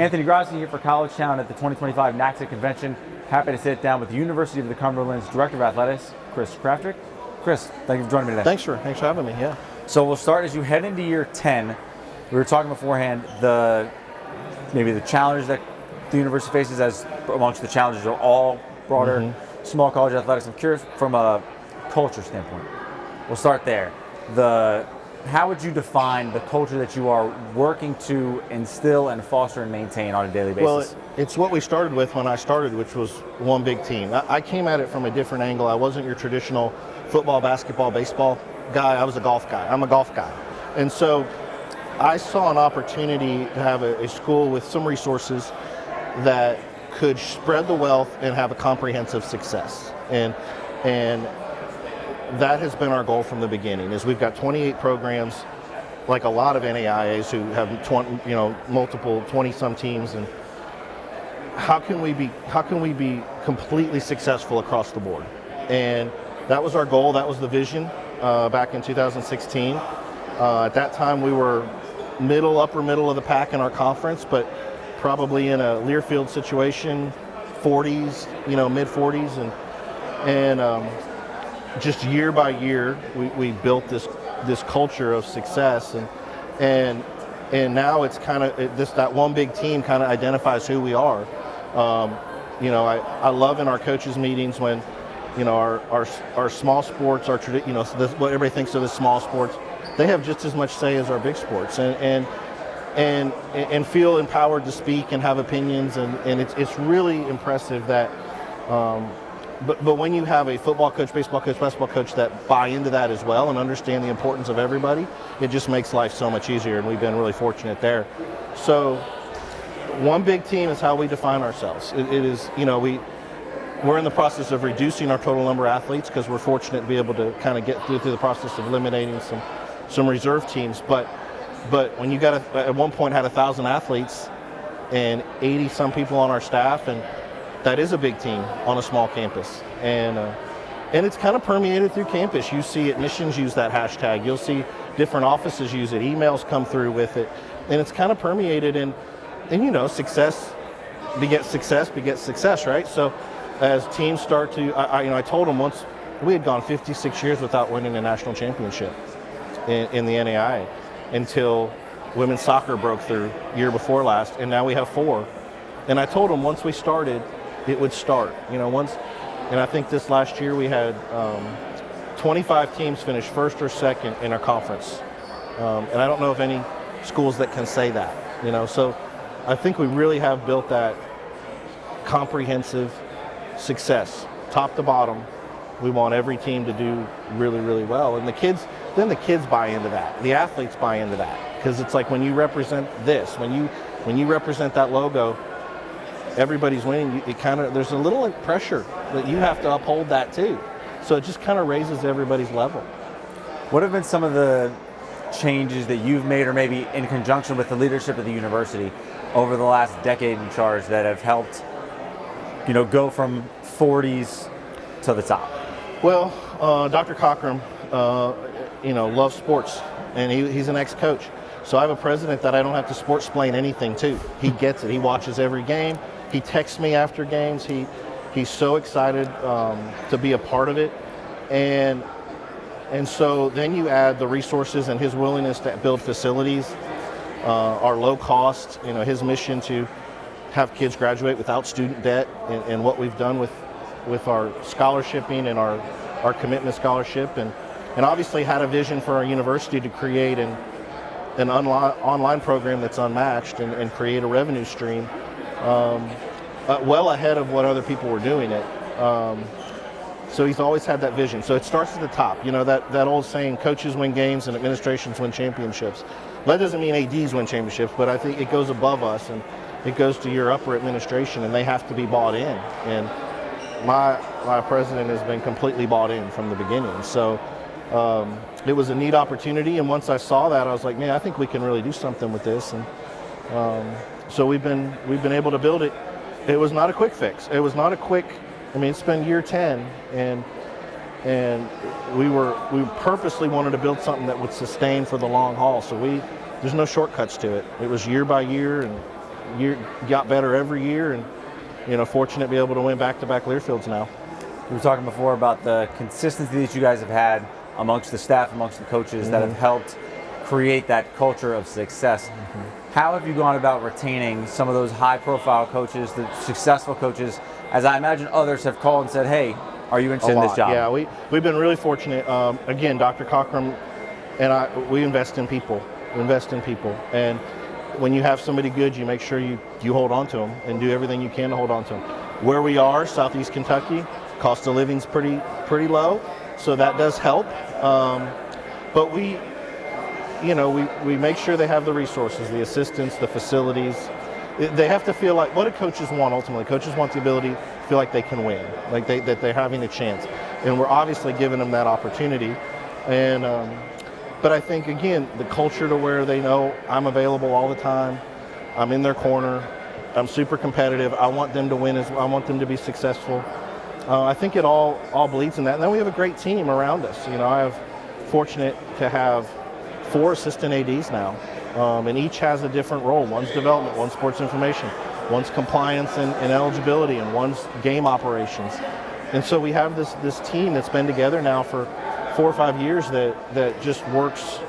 Anthony Grassi here for College.town at the 2025 NACDA Convention. Happy to sit down with the University of the Cumberlands Director of Athletics, Kraftick. Chris, thank you for joining me today. Thanks for having me, yeah. So we'll start as you head into year 10. We were talking beforehand, maybe the challenges that the university faces, as amongst the challenges are all broader, small college athletics. I'm curious from a culture standpoint. We'll start there. How would you define the culture that you are working to instill and foster and maintain on a daily basis? Well, it's what we started with when I started, which was one big team. I came at it from a different angle. I wasn't your traditional football, basketball, baseball guy. I was a golf guy. I'm a golf guy. And so I saw an opportunity to have a school with some resources that could spread the wealth and have a comprehensive success. And that has been our goal from the beginning. Is we've got 28 programs, like a lot of NAIAs who have multiple 20-some teams, and how can we be completely successful across the board? And that was our goal. That was the vision back in 2016. At that time, we were upper middle of the pack in our conference, but probably in a Learfield situation, 40s, mid 40s, and just year by year, we built this culture of success, and now it's kind of that one big team kind of identifies who we are. I love in our coaches meetings when our small sports, what everybody thinks of as small sports, they have just as much say as our big sports, and feel empowered to speak and have opinions, and it's really impressive that. But when you have a football coach, baseball coach, basketball coach that buy into that as well and understand the importance of everybody, it just makes life so much easier, and we've been really fortunate there. So one big team is how we define ourselves. It is, we're in the process of reducing our total number of athletes because we're fortunate to be able to kind of get through the process of eliminating some reserve teams. But when you got at one point had 1,000 athletes and 80 some people on our staff, and that is a big team on a small campus, and it's kind of permeated through campus. You see admissions use that hashtag. You'll see different offices use it. Emails come through with it, and it's kind of permeated. And success begets success, right? So as teams start to, I told them once we had gone 56 years without winning a national championship in the NAIA until women's soccer broke through year before last, and now we have 4. And I told them once we started, it would start. And I think this last year we had 25 teams finish first or second in our conference. And I don't know of any schools that can say that, So I think we really have built that comprehensive success, top to bottom. We want every team to do really, really well. And the kids buy into that. The athletes buy into that. Because it's like when you represent this, when you represent that logo, everybody's winning. There's a little pressure that you have to uphold that too. So it just kind of raises everybody's level. What have been some of the changes that you've made, or maybe in conjunction with the leadership of the university over the last decade in charge, that have helped, go from 40s to the top? Well, Dr. Cochran, loves sports, and he's an ex-coach. So I have a president that I don't have to sports-splain anything to. He gets it. He watches every game. He texts me after games. He's so excited to be a part of it. And so then you add the resources and his willingness to build facilities, our low cost, his mission to have kids graduate without student debt, and what we've done with our scholarshiping and our commitment scholarship, and obviously had a vision for our university to create an online program that's unmatched and create a revenue stream well ahead of what other people were doing it. So he's always had that vision. So it starts at the top. That old saying, coaches win games and administrations win championships. That doesn't mean ADs win championships, but I think it goes above us, and it goes to your upper administration, and they have to be bought in. And my president has been completely bought in from the beginning. So it was a neat opportunity, and once I saw that, I was like, man, I think we can really do something with this. And so we've been able to build it. It was not a quick fix. It was not a quick. It's been year 10, and we purposely wanted to build something that would sustain for the long haul. So there's no shortcuts to it. It was year by year, got better every year, and fortunate to be able to win back-to-back Learfields now. We were talking before about the consistency that you guys have had amongst the staff, amongst the coaches that have helped create that culture of success. How have you gone about retaining some of those high-profile coaches, the successful coaches, as I imagine others have called and said, hey, are you interested in this job? Yeah, we've been really fortunate. Again, Dr. Cochran and we invest in people. And when you have somebody good, you make sure you hold on to them and do everything you can to hold on to them. Where we are, Southeast Kentucky, cost of living's pretty low, so that does help. But we make sure they have the resources, the assistants, the facilities. They have to feel like, what do coaches want ultimately? Coaches want the ability to feel like they can win, like that they're having a chance. And we're obviously giving them that opportunity. And but I think, again, the culture to where they know I'm available all the time, I'm in their corner, I'm super competitive, I want them to win, I want them to be successful. I think it all bleeds in that. And then we have a great team around us. I have fortunate to have 4 assistant ADs now, and each has a different role. One's development, one's sports information, one's compliance and eligibility, and one's game operations. And so we have this team that's been together now for 4 or 5 years that just works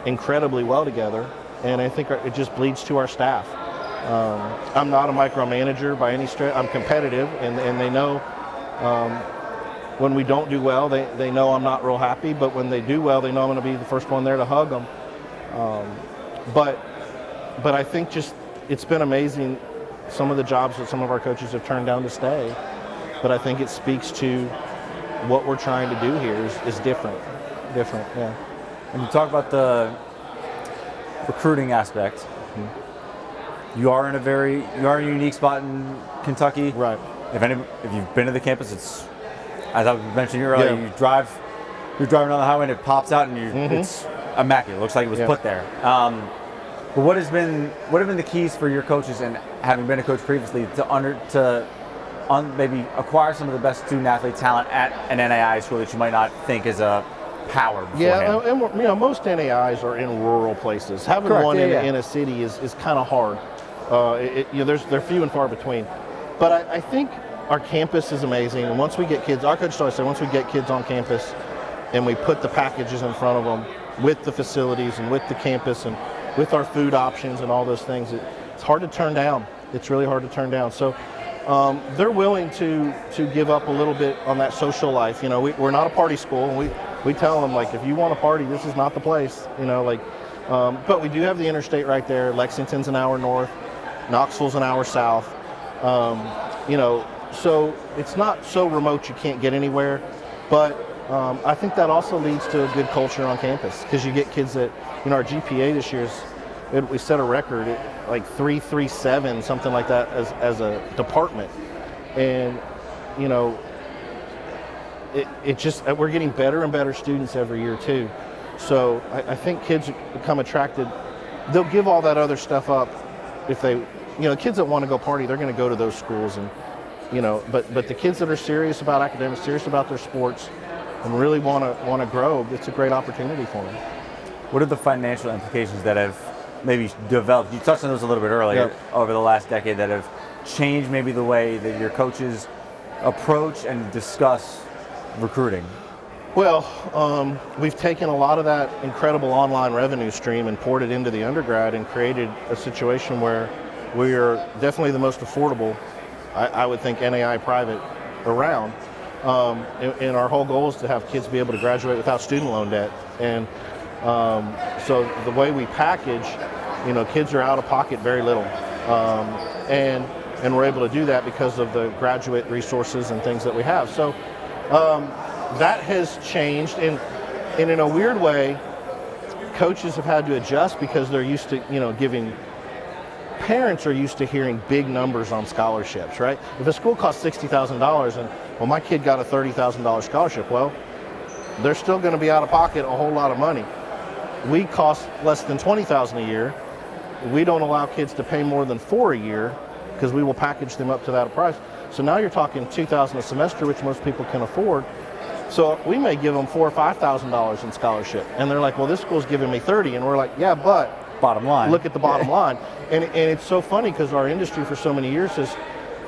incredibly well together, and I think it just bleeds to our staff. I'm not a micromanager by any stretch. I'm competitive, and they know when we don't do well, they know I'm not real happy, but when they do well, they know I'm going to be the first one there to hug them. But I think just it's been amazing, some of the jobs that some of our coaches have turned down to stay, but I think it speaks to what we're trying to do here is different, yeah. When you talk about the recruiting aspect, you are in a unique spot in Kentucky. Right. If you've been to the campus, it's, as I mentioned earlier, you're driving down the highway and it pops out and it's immaculate. It looks like it was put there. But what have been the keys for your coaches, and having been a coach previously, to maybe acquire some of the best student athlete talent at an NAIA school that you might not think is a power beforehand? Yeah, and most NAIs are in rural places. Having one in a city is kind of hard. They're few and far between. But I think our campus is amazing, and once we get kids, our coaches always say, once we get kids on campus and we put the packages in front of them with the facilities and with the campus and with our food options and all those things, it's hard to turn down. It's really hard to turn down. So they're willing to give up a little bit on that social life. We're not a party school, and we tell them, like, if you want to party, this is not the place. But we do have the interstate right there. Lexington's an hour north, Knoxville's an hour south. So it's not so remote you can't get anywhere, but I think that also leads to a good culture on campus, because you get kids that, our GPA this year we set a record at like 3.37, something like that, as a department, and it just, we're getting better and better students every year too. So I think kids become attracted. They'll give all that other stuff up if they, kids that want to go party, they're going to go to those schools, and but the kids that are serious about academics, serious about their sports, and really want to grow, it's a great opportunity for them. What are the financial implications that have maybe developed? You touched on those a little bit earlier, over the last decade, that have changed maybe the way that your coaches approach and discuss recruiting? Well, we've taken a lot of that incredible online revenue stream and poured it into the undergrad and created a situation where we are definitely the most affordable, I would think, NAI private around. And our whole goal is to have kids be able to graduate without student loan debt. And so the way we package, kids are out of pocket very little. And we're able to do that because of the graduate resources and things that we have. So that has changed. And in a weird way, coaches have had to adjust, because they're used to, parents are used to hearing big numbers on scholarships, right? If a school costs $60,000 and, well, my kid got a $30,000 scholarship, well, they're still going to be out of pocket a whole lot of money. We cost less than $20,000 a year. We don't allow kids to pay more than $4,000 a year, because we will package them up to that price. So now you're talking $2,000 a semester, which most people can afford. So we may give them $4,000 or $5,000 in scholarship, and they're like, well, this school's giving me $30,000, and we're like, yeah, but bottom line. Look at the bottom line. And it's so funny because our industry for so many years has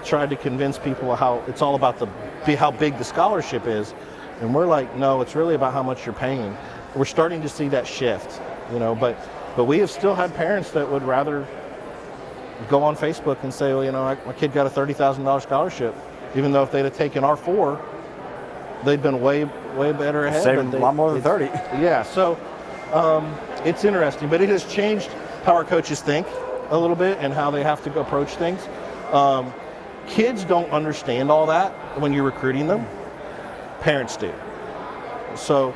tried to convince people how it's all about how big the scholarship is. And we're like, no, it's really about how much you're paying. We're starting to see that shift, but we have still had parents that would rather go on Facebook and say, well, my kid got a $30,000 scholarship, even though if they'd have taken our 4, they'd been way better ahead. Saving a lot more than 30. Yeah, so it's interesting, but it has changed how our coaches think a little bit and how they have to approach things. Kids don't understand all that when you're recruiting them. Parents do. So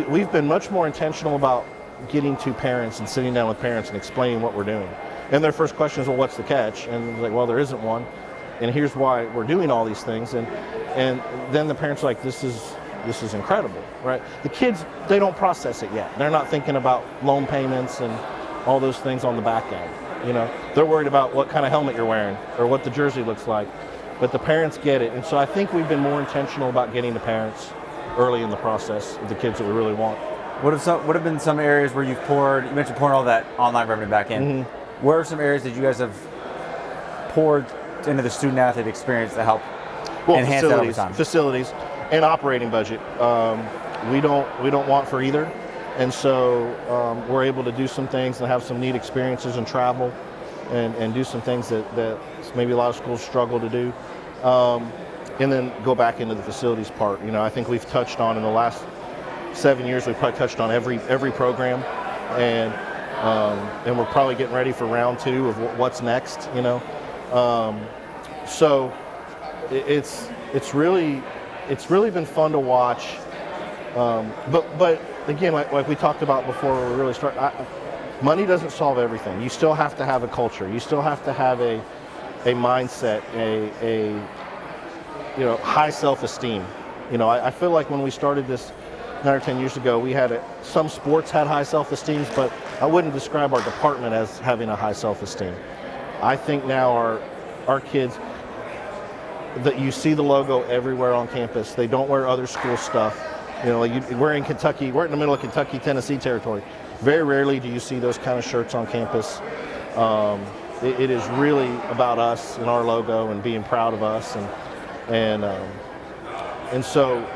we've been much more intentional about getting to parents and sitting down with parents and explaining what we're doing. And their first question is, well, what's the catch? And like, well, there isn't one. And here's why we're doing all these things. And then the parents are like, this is incredible, right? The kids, they don't process it yet. They're not thinking about loan payments and all those things on the back end. They're worried about what kind of helmet you're wearing or what the jersey looks like. But the parents get it. And so I think we've been more intentional about getting to parents early in the process of the kids that we really want. What have been some areas where you mentioned pouring all that online revenue back in. Mm-hmm. Where are some areas that you guys have poured into the student athlete experience to help enhance that over time? Facilities and operating budget. We don't want for either. And so we're able to do some things and have some neat experiences and travel and do some things that maybe a lot of schools struggle to do. And then go back into the facilities part. I think we've touched on in the last 7 years, we've probably touched on every program, and we're probably getting ready for round 2 of what's next. So it's really been fun to watch. But again, like we talked about before, we really start. Money doesn't solve everything. You still have to have a culture. You still have to have a mindset, a high self-esteem. I feel like when we started this 9 or 10 years ago, we had some sports had high self-esteem, but I wouldn't describe our department as having a high self-esteem. I think now our kids, that you see the logo everywhere on campus. They don't wear other school stuff. We're in Kentucky. We're in the middle of Kentucky, Tennessee territory. Very rarely do you see those kind of shirts on campus. It is really about us and our logo and being proud of us, and so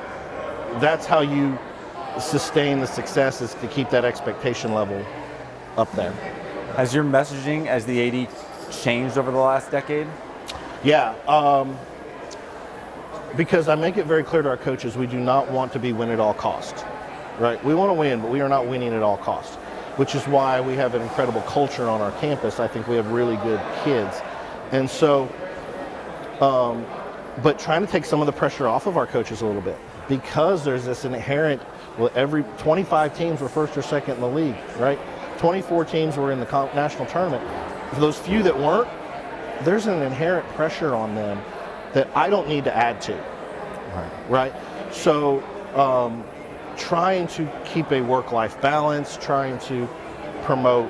that's how you sustain the success, is to keep that expectation level up there. Has your messaging as the AD changed over the last decade? Yeah, because I make it very clear to our coaches, we do not want to be win at all cost, right? We want to win, but we are not winning at all cost, which is why we have an incredible culture on our campus. I think we have really good kids. And so, but trying to take some of the pressure off of our coaches a little bit, because there's this inherent, every 25 teams were first or second in the league, right? 24 teams were in the national tournament. For those few that weren't, there's an inherent pressure on them that I don't need to add to, right? So trying to keep a work-life balance, trying to promote,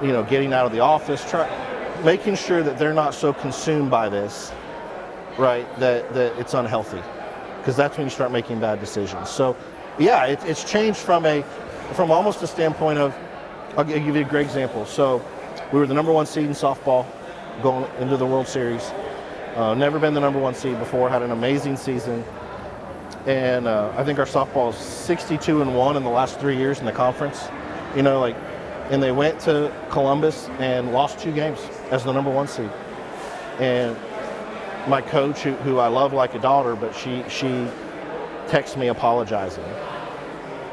getting out of the office, making sure that they're not so consumed by this, right, that it's unhealthy, because that's when you start making bad decisions. So yeah, it's changed from almost a standpoint of, I'll give you a great example. So we were the number 1 seed in softball going into the World Series. Never been the number 1 seed before, had an amazing season. And I think our softball is 62-1 in the last 3 years in the conference. And they went to Columbus and lost 2 games as the number 1 seed. And my coach, who I love like a daughter, but she texted me apologizing.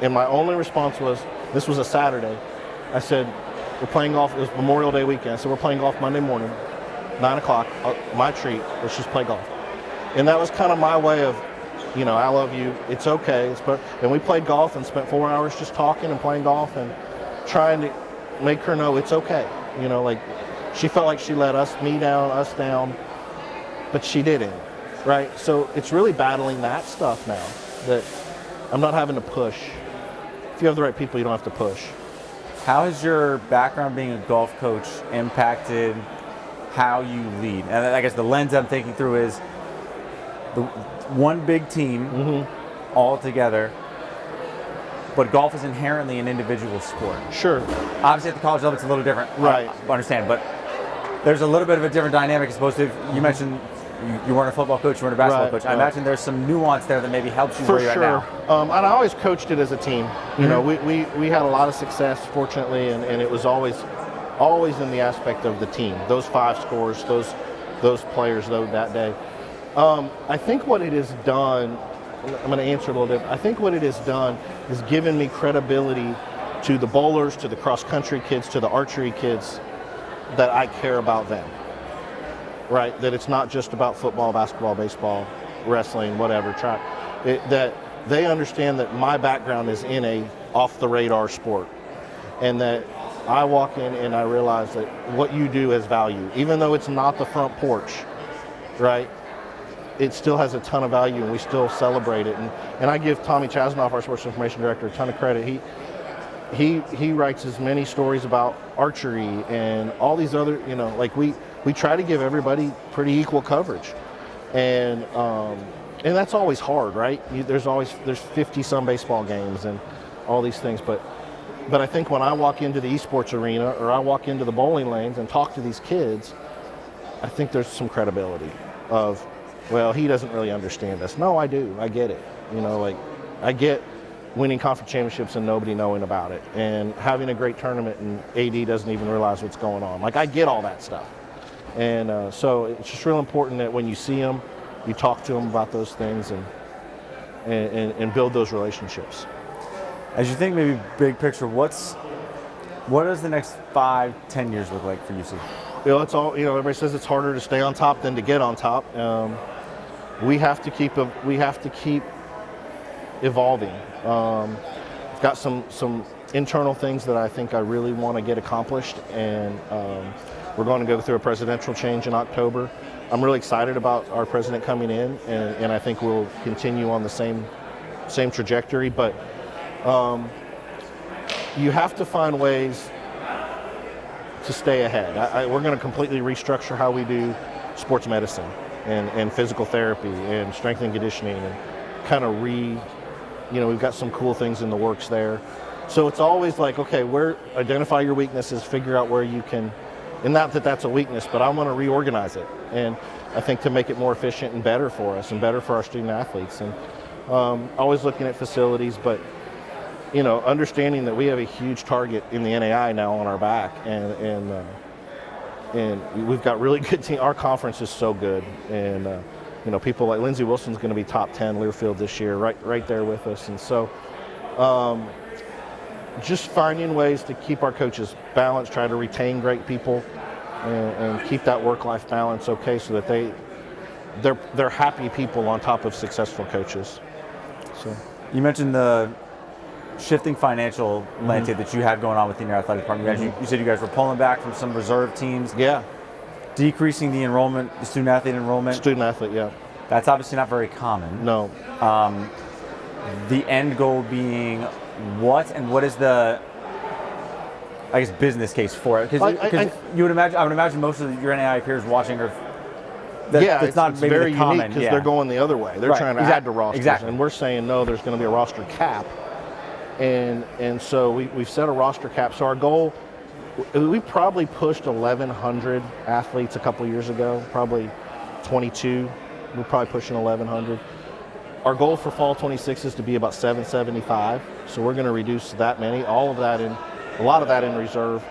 And my only response was, this was a Saturday. I said, we're playing golf. It was Memorial Day weekend. So we're playing golf Monday morning, 9 o'clock. My treat. Let's just play golf. And that was kind of my way of, I love you. It's okay. And we played golf and spent 4 hours just talking and playing golf and trying to make her know it's okay. She felt like she let us down, but she didn't, right? So it's really battling that stuff now, that I'm not having to push. If you have the right people, you don't have to push. How has your background being a golf coach impacted how you lead? And I guess the lens I'm thinking through is the one big team all together. but golf is inherently an individual sport. Sure. Obviously, at the college level, it's a little different. Right. I understand, but there's a little bit of a different dynamic as opposed to, you mentioned you weren't a football coach, you weren't a basketball coach. I imagine there's some nuance there that maybe helps you where you're at now. And I always coached it as a team. You know, we had a lot of success, fortunately, and it was always in the aspect of the team. Those 5 scores, those players, though, that day. I think what it has done, I'm going to answer a little bit. I think what it has done is given me credibility to the bowlers, to the cross-country kids, to the archery kids, that I care about them. Right, that it's not just about football, basketball, baseball, wrestling, whatever, track. That they understand that my background is in a off-the-radar sport, and that I walk in and I realize that what you do has value, even though it's not the front porch, right? It still has a ton of value, and we still celebrate it. And I give Tommy Chasnoff, our sports information director, a ton of credit. He writes as many stories about archery and all these other, like we try to give everybody pretty equal coverage, and that's always hard, right? There's 50 some baseball games and all these things, but I think when I walk into the esports arena or I walk into the bowling lanes and talk to these kids, I think there's some credibility of, well, he doesn't really understand us. No, I do. I get it. Like I get winning conference championships and nobody knowing about it, and having a great tournament and AD doesn't even realize what's going on. Like I get all that stuff. And so it's just real important that when you see them, you talk to them about those things and build those relationships. As you think maybe big picture, what does the next 5-10 years look like for UC? It's all, everybody says it's harder to stay on top than to get on top. We have to keep evolving. I've got some internal things that I think I really want to get accomplished, and we're going to go through a presidential change in October. I'm really excited about our president coming in, and I think we'll continue on the same trajectory. But you have to find ways to stay ahead. We're going to completely restructure how we do sports medicine and physical therapy and strength and conditioning, and kind of we've got some cool things in the works there. So it's always like, okay, identify your weaknesses, figure out where you can, and not that that's a weakness, but I want to reorganize it. And I think to make it more efficient and better for us and better for our student athletes. And always looking at facilities, but understanding that we have a huge target in the NAIA now on our back, and we've got really good team. Our conference is so good, and people like Lindsey Wilson's going to be top 10 Learfield this year, right there with us. And so just finding ways to keep our coaches balanced, try to retain great people, and keep that work-life balance okay, so that they're happy people on top of successful coaches. So you mentioned the shifting financial landscape that you have going on within your athletic department. You said you guys were pulling back from some reserve teams. Yeah. Decreasing the enrollment, the student athlete enrollment. Student athlete, yeah. That's obviously not very common. No. The end goal being what, and what is the, business case for it? Because I would imagine most of your NAIA peers watching are. It's not maybe very unique because they're going the other way. They're trying to add to rosters, and we're saying no. There's going to be a roster cap, and so we've set a roster cap. So our goal, we probably pushed 1,100 athletes a couple of years ago. Probably 22. We're probably pushing 1,100. Our goal for fall 26 is to be about 775. So we're going to reduce that many. A lot of that in reserve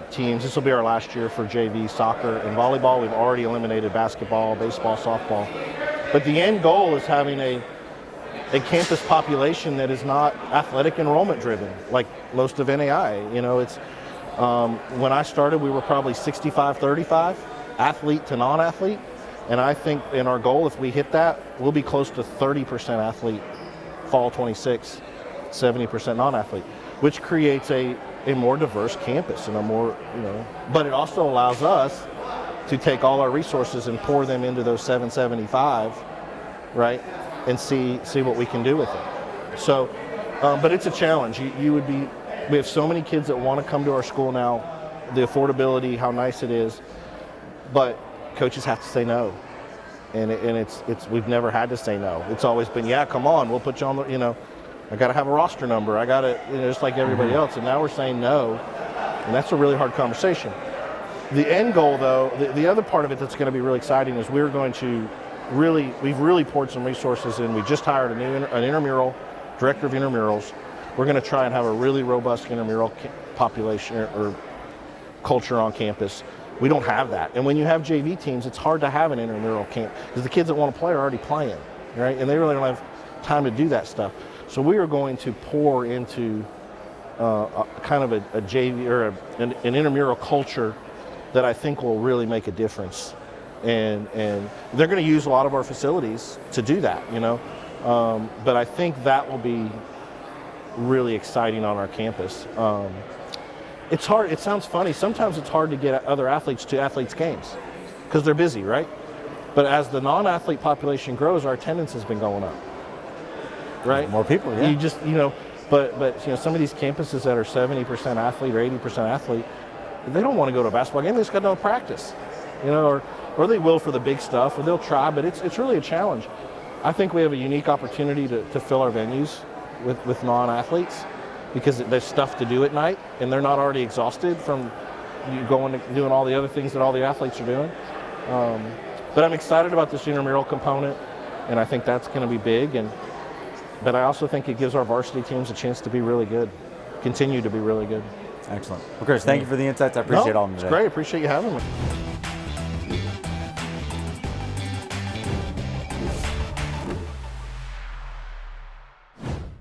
teams. This will be our last year for JV soccer and volleyball. We've already eliminated basketball, baseball, softball. But the end goal is having a campus population that is not athletic enrollment driven, like most of NAIA. It's when I started, we were probably 65-35, athlete to non-athlete. And I think in our goal, if we hit that, we'll be close to 30% athlete fall 26, 70% non-athlete, which creates a more diverse campus and a more, but it also allows us to take all our resources and pour them into those 775, right, and see what we can do with it. So, but it's a challenge. We have so many kids that want to come to our school now, the affordability, how nice it is, but coaches have to say no, and it's we've never had to say no. It's always been, yeah, come on, we'll put you on the, I got to have a roster number. I got to, just like everybody else. And now we're saying no, and that's a really hard conversation. The end goal, though, the other part of it that's going to be really exciting is we're going to we've really poured some resources in. We just hired an intramural director of intramurals. We're going to try and have a really robust intramural population or culture on campus. We don't have that. And when you have JV teams, it's hard to have an intramural camp because the kids that want to play are already playing, right? And they really don't have time to do that stuff. So we are going to pour into kind of a JV or an intramural culture that I think will really make a difference. And they're going to use a lot of our facilities to do that, but I think that will be really exciting on our campus. It's hard. It sounds funny. Sometimes it's hard to get other athletes to athletes' games because they're busy, right? But as the non-athlete population grows, our attendance has been going up, right? More people, yeah. You just, but some of these campuses that are 70% athlete or 80% athlete, they don't want to go to a basketball game. They just got no practice, or they will for the big stuff, or they'll try. But it's really a challenge. I think we have a unique opportunity to fill our venues with non-athletes, because there's stuff to do at night, and they're not already exhausted from doing all the other things that all the athletes are doing. But I'm excited about this intramural component, and I think that's going to be big. But I also think it gives our varsity teams a chance to be really good, continue to be really good. Excellent. Well, Chris, thank you for the insights. I appreciate all of them today. It's great. I appreciate you having me.